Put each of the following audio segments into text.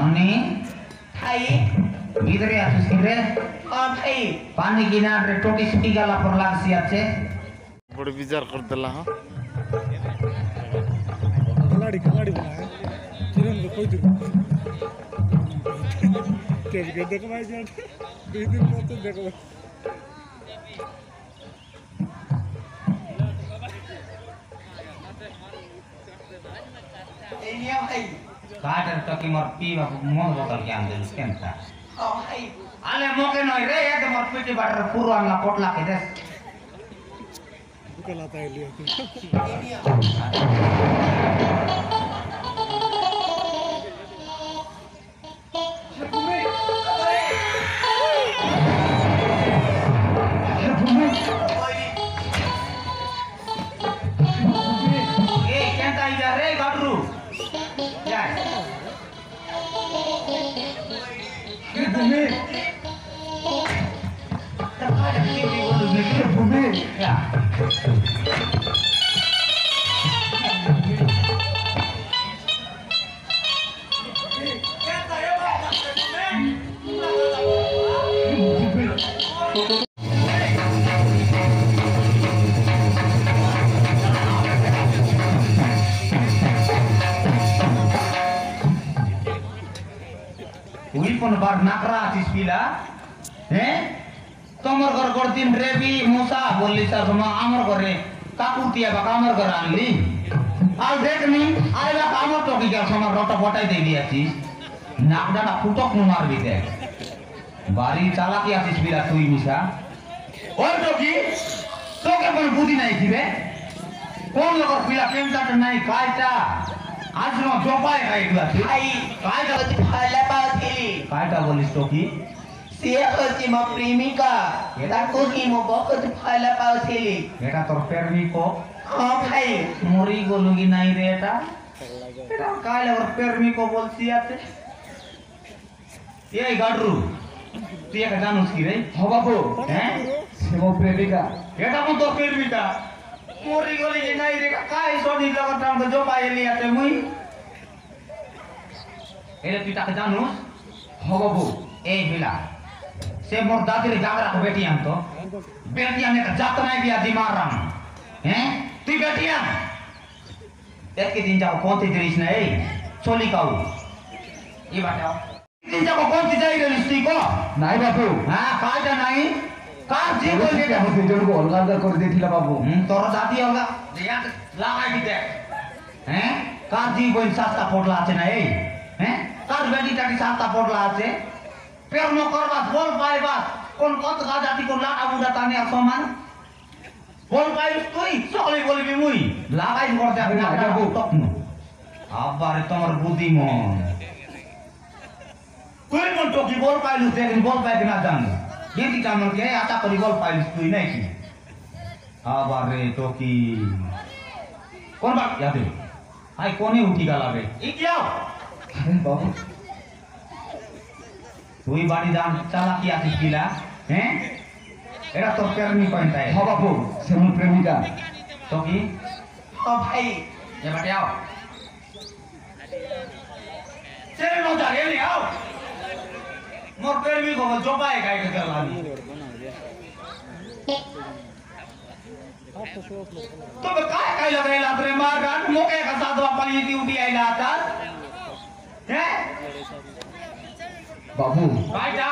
Noni, Hai, ভিতরে আছিস কি রে? Hai. পানি কিনা রে টোটি ছুটি গেল পর লাগছি আছে। बड़े विचार कर दिला हाँ खिलाड़ी खिलाड़ी बनाए किरण को कोई तेज के देखो भाई जान बीस दिन में तो देखो Ini hai. কাটার টকি মোর পি বাবু মোর বোতল কে আনদেল কেনটা? Hai. আলে মোকে নয় রে এত মোর পিটি বাটার পুরো আনলা পটলা কে দে। बुका लाता है लिया এ কেনটা ইয়া রে গাডরু। যাই। Terkadang ini bolu gitu bumi. Ya. Wih pun bar nakra asis pila, তোমার ঘর করতিন রেবি মুসা বললি স্যার তোমার আমার ঘরে কাকুতিয়া বা আমার ঘরে আনলি আর দেখনি আরে বা আমার তো কি কাজ আমার রটা বটাই দিয়ে দিয়েছিস নাক ডাটা ফুটক নু মারবি দেখ বাড়ি চালাকি আছিস বিরা তুই মিশা ওই তো কি তোকে কোন বুদ্ধি নাই দিবে কোন লগর পিলা কেমটাটা নাই কাইটা আজ ন জপায় খাইবা তুই Hai. কাইটা Kau pala pa kili. কাইটা বলিস তো কি Siya kasi mo primika. Tako ki mo boko tu pala pa kili. এটা তোর প্রেমিক Hai. মরি গলু কি নাই রে এটা এটা কালে ওর প্রেমিক বলছি আছে এই গাডরু তুই একটা জানোস কি রে বাবু হ্যাঁ सेवो प्रेमिका এটা কোন তোর প্রেমিকা মরি গলি কি নাই রে কাই সনি জগৎ নাম তো জপাইলি আছে মুই এটা তুই তাকে জানোস বাবু এই বিলা সে মোর দাদির জাগরা কো বেটি আনতো বেটি আনে কা জাত নাই বিয়া দিমারাম হ্যাঁ তুই বেটি আন एक दिन जाओ कौन सी दृश्य नहीं चोली काऊ ये बताओ दिन जाओ कौन सी जाई रे लिस्टी को নাই বাবু हां काटा नहीं कार जी बोल के আমি দুজনকে অলগা অলগা করে দিয়েছিলাম বাবু तोर दादी होगा या लगाई भी दे हैं कार जी बोल सस्ता पड़ला আছে না এই हैं कार बेटी टाकी सस्ता पड़ला আছে पेर न करबा बोल पाइबा কোন কত গাজাতি কোন লাগা বুদা তানে সমান বল পাই তুই সকলে বলবি মুই লাগাই করতে হবে না বাবু তখন আবারে তোমার বুদ্ধি মন তুই মন তো কি বল পাইলু দেখি বল পাই না জান গেটি কামন কে আশা করি বল পাইলু তুই নাই কি আবারে তো কি কোন বাক ইয়াতে আই কোনে উঠি গালাবে ই যাও বাবু তুই বাড়ি দাম চালাকি আছিস কিলা হ্যাঁ এটা তোর প্রেমিক কইতাই হ বাবু সেমন প্রেমিকা তো কি Hai. ये बटे आओ चले नो जा ले आओ मोर प्रेमी को जो पाए गाय के लानी तो काय काय लगायला रे मार गान मोके का साथ पानी दी उठी आइला आता हैं বাবু कायटा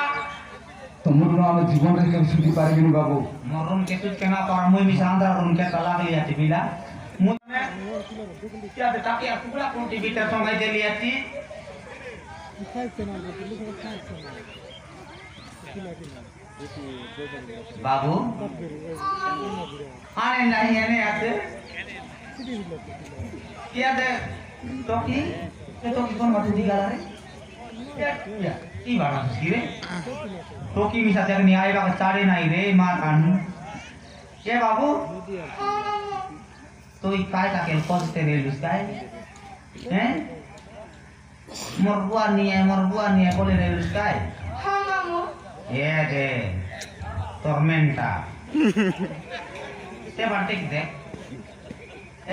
তোমার আমি জীবন রেখে ছুটি পারিনি বাবু मरून के तुझ के ना पर मुई मी सांदरा रुन के तला लिया थी बिला मुने क्या ते ताकि टुकड़ा कोटी भीतर संगाई दे लिया थी बाबू आने नहीं आने आते क्या दे तो की कौन बात दिखा रहा है क्या की बात है रे तो की मिसा तक नहीं आएगा सारे नहीं रे मार कानू ये बाबू तो ये काय का के पहुंचते रे लुस्काय हैं मरबुआ नहीं है बोले रे लुस्काय Hai mamu. ये दे tormenta te बाटे की दे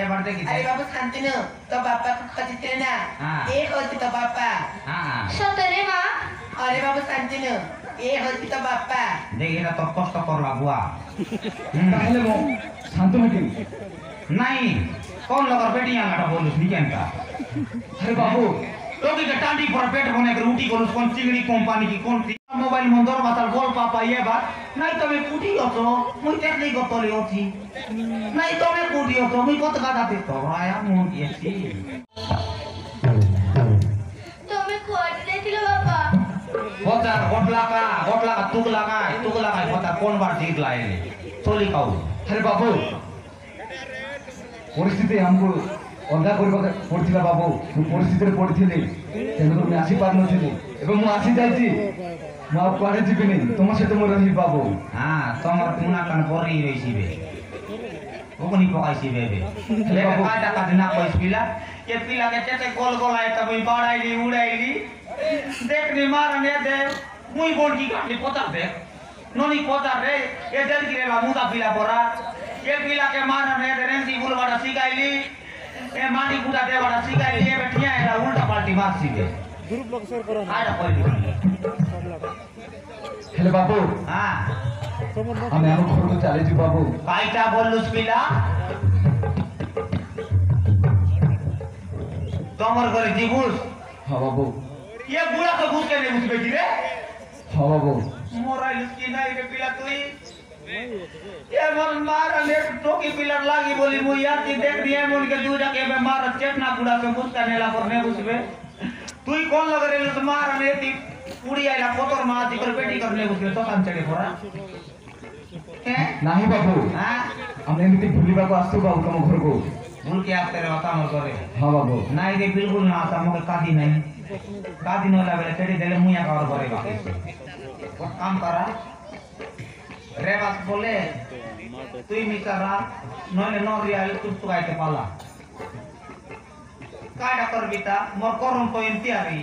এবার দেখি আরে বাবু শান্তনু তো বাপ্পাকে খুঁজছিলে না হ্যাঁ। এ হচ্ছে তো বাপ্পা হ্যাঁ সতরে মা আরে বাবু শান্তনু এ হচ্ছে তো বাপ্পা দেখি এটা তোর কষ্ট করলা বুয়া তাহলে মো শান্তনু কি নাই কোন লগর বেটি আলাটা বলুস নি কেনটা আরে বাবু তোকে के टांडी पर पेट बने के रोटी करूस कौन चिंगड़ी कंपनी की कौन मोबाइल मंदर बाताल बोल पापा ये बात नहीं तो मैं कुटी होतो मुई तेतली गतले होती नहीं तो मैं कुटी होतो मुई कत गादाते तो आया मुन येसी তুমি কোয়ার্ড দিয়েছিল বাবা होता गोटला का तुगला का होता कौन बार जीत लाए चोली खाऊ আরে বাবু ପରିସ୍ଥିତି ଆମକୁ ଅଲଗା କରିବାକୁ ପଡ଼ିଥିଲା ବାବୁ ମୁଁ ପରିସ୍ଥିତିରେ ପଡ଼ିଥିଲି ତେଣୁ ମୁଁ ଆସିପାରୁନଥିଲି ଏବେ ମୁଁ ଆସିଯାଇଛି ମୁଁ ଆଉ କୁଆଡ଼େ ଯିବିନି ତୁମ ସହିତ ମୁଁ ରହିବି ବାବୁ हाँ तमर पुना कन बरी रहिसिबे ओकनी पकाइसिबे बे ले काटा काटना पैस पिला ये पिला के चेते गोल गोल आए तब बाड़ाइली उड़ाइली देखनी मारने दे मुई बोल की काटली पोता दे नोनी पोता रे ये जल गिरेला मुदा पिला पोरा ये पिला के मारने दे रेंदी बुल बड़ा सिकाइली ए मानी गुडा दे बड़ा सिकाइली ये बैठिया एला उल्टा पाल्टी मारसिबे ग्रुप लोग शेयर करो आडा कोई ହେଲେ ବାବୁ हां ଆମେ ଆମ ଘରକୁ ଚାଲିଛୁ ବାବୁ काईटा बोलुस पिला तमर घरे जीबुस ହଁ ବାବୁ ये बुढ़ा तो घुस के नहीं घुस बेटी रे ହଁ ବାବୁ मोराइल की नहीं रे पिला तुई ये मन मार ने टोकी पिलर लागी बोली मु यार की देख दिए मुन के दूजा के बे मार चेतना बुढ़ा से घुस करने ला पर ने घुसबे तुई कौन लग रे तो मार ने ती पूरी आइला कोतर माती कर बेटी करने घुसबे तो कान चढ़े पड़ा हैं ନାହିଁ ବାବୁ हां ଆମେ ଏମିତି ବୁଲିବାକୁ ଆସିଛୁ ବାବୁ ତମ ଘରକୁ भूल के आप तेरे बता मत करे ହଁ ବାବୁ नहीं रे बिल्कुल ना आता मगर कादी नहीं कादी न ला बेले तेरी देले मुया का और करेगा और काम करा रे बात बोले तू ही मिकरा नले न रियल तू तो गायते पाला काडा कर बिता मोर करम तो इंतियारी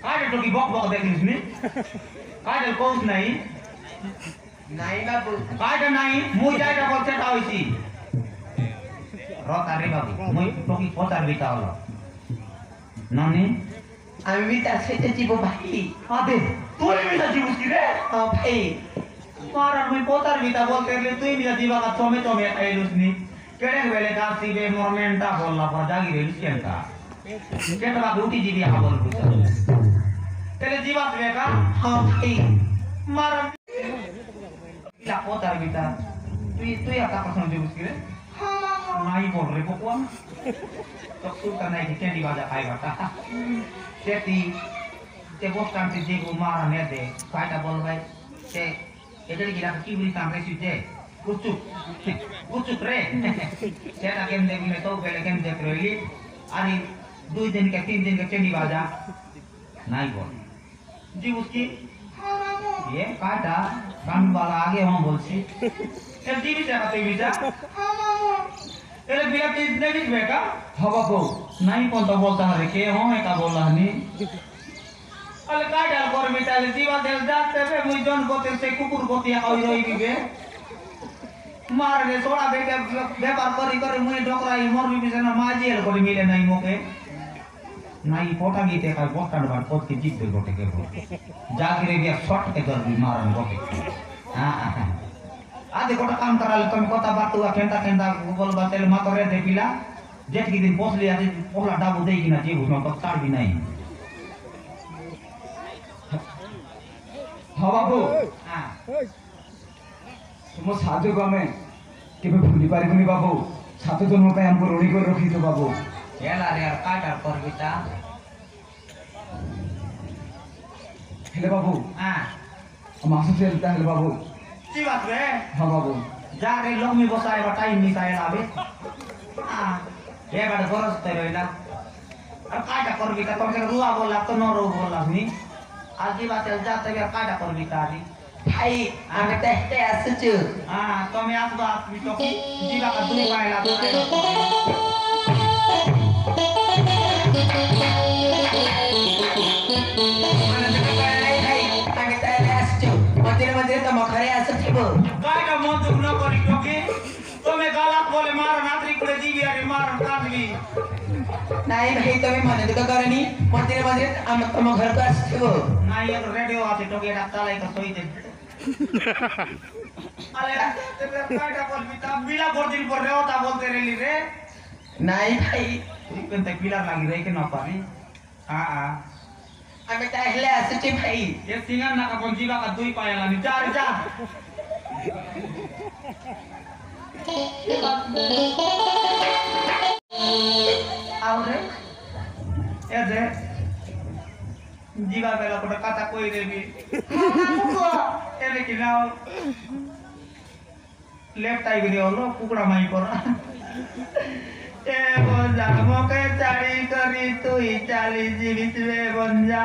काडा तो की बक बक देखिस नी काडा कोस नहीं नहीं बाबू काडा नहीं मुई जायटा बोलते ताइसी रता रे बाबू मुई तो की पोतार बिता होला नानी আমি বি তার সাথে জীব ভাই आदे तू ही बिता जीवस की रे हाँ भाई मारा मुई पोतार बिता बोलते ले तू ही बिता जीवा का चोमे आइलुस नी केड़े वेले गासी बे मोरमेंटा बोलला पर जागी रे लिसियंता केतला गुटी जीवी आ बोल बुझा तेरे जीवा से का हाँ भाई मारा ला पोतार बिता तू या का कसम जीवस की रे হ্যাঁ মামা नहीं बोल रे पकुआ तो तू का नहीं कि कैंडी बाजा खाएगा ता सेती ते वो काम से जेगो मारा ने दे काटा बोल भाई ते एजड़ी गिरा की बुरी काम रे सुजे कुचुक रे सेटा केम दे बिले तो पहले केम देख रही अनि 2 दिन के 3 दिन के कैंडी बाजा नहीं बोल जी उसकी হ্যাঁ মামা ये काटा कान वाला आगे हम बोलसी ए जीवी से आते बिजा হ্যাঁ মামা तेरे बिया तेज नहीं बेका ହଁ ବାବୁ नहीं कौन तो बोलता है के हो है का बोला हनी अले का डाल कर मिटाले जीवा देल जाते बे मुई जन गोते से कुकुर गोतिया होई रही बिबे मार रे सोड़ा बे के व्यापार करी मुई डोकराई मोर भी से ना माजील करी मिले नहीं मोके नहीं पोटा गीते का पोस्टर बार पोत के जीत दे गोटे के जाके रे बिया शॉट के दर भी मारन गोटे हां हां आधे गोटा काम कराले तुम कोता बात हुआ केंटा बोल बातेल मा करे दे पिला जेट की दिन पोस लिया पोला डाबू देगी ना जीव उसमें तो साड़ भी नहीं ହଁ ବାବୁ हां ତୁମ ସାହାଯ୍ୟକୁ ଆମେ କେବେ ଭୁଲି ପାରିବୁନି ବାବୁ 7 ଜନ୍ମ ପାଇଁ ଆମକୁ ଋଣୀ କରି ରଖିଛୁ ବାବୁ एला रे काटा कर बिता ହେଲେ ବାବୁ हां ଆମେ ଆସୁଛୁ ହେଲେ ତାହେଲେ ବାବୁ जी बात रे ହଁ ବାବୁ जा रे लम्मी बसाए टाइम मिसाए आबे हां ये बात बरस ते रहला अब काटा कर बिता तुम से रुआ बोला तो न रो बोला नी आज जी बात जाते बे काटा कर बिता दी ভাই আমি দেখতে আসছি हां তুমি আসবা তুমি তো जीवा का दुनी पाएला तो আমি তাহলে আসছি মন্দিরে মন্দিরে তো ঘরে আসছি काटा मन दुख न करी टोके তুমি গালাত বলে মার নাতরি করে দিবি আর মার কাটবি নাই ভাই তুমি মনে দুঃখ করনি মন্দিরে মন্দিরে আমি তোমার ঘরকে আসছিব নাই এর রেডিও আছে তোকে এটা চালাই তো সই দে আরে কয়টা বলবি তা বিলা বর্দিন পর রেও তা বলতে রেলি রে নাই ভাই তুই কিন্তু পিলা লাগি রে কে না পারি আমি তাহলে আসছি ভাই এ সিঙ্গার না কাপন জিবা কা দুই পায়ালানি চার যা আউরে এ দে জিবা বেলা কোটা কথা কই দেবি এনে কি নাও লেফট আই গরি হলো কুকুড়া মাই করা এ বঞ্জা মকে চারি করি তুই চালি জিবিস রে বঞ্জা